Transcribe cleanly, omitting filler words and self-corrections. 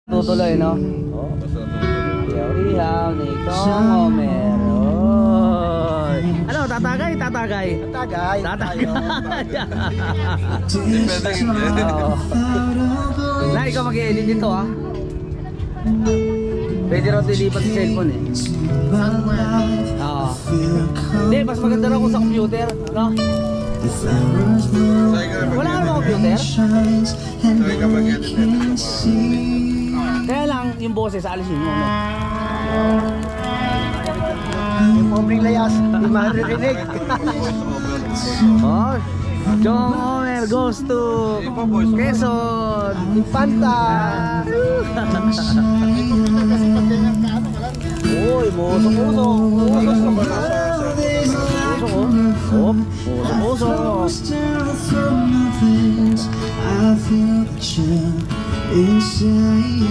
Tutuloy, no? Oo, basta tutuloy. Ihaw ni Kong Homer. Oy. Ano, tatagay? Tatagay. Tatagay. Tatagay. Depende hindi. Oo. Na, ikaw mag-i-edit dito, ha? Pwede raw dilipat sa cellphone, eh. Oo. Hindi, mas maganda raw kung sa computer, no? Wala ka naman computer? Sa'yo ka mag-edit Kaya lang, yung boses, alisin mo, no? Yung pobreng layas, hindi maririnig. Oh, Kong Homer goes to Quezon. Infanta. Uy, musok-musok. Musok-musok. Hop, musok-musok. I feel the chill inside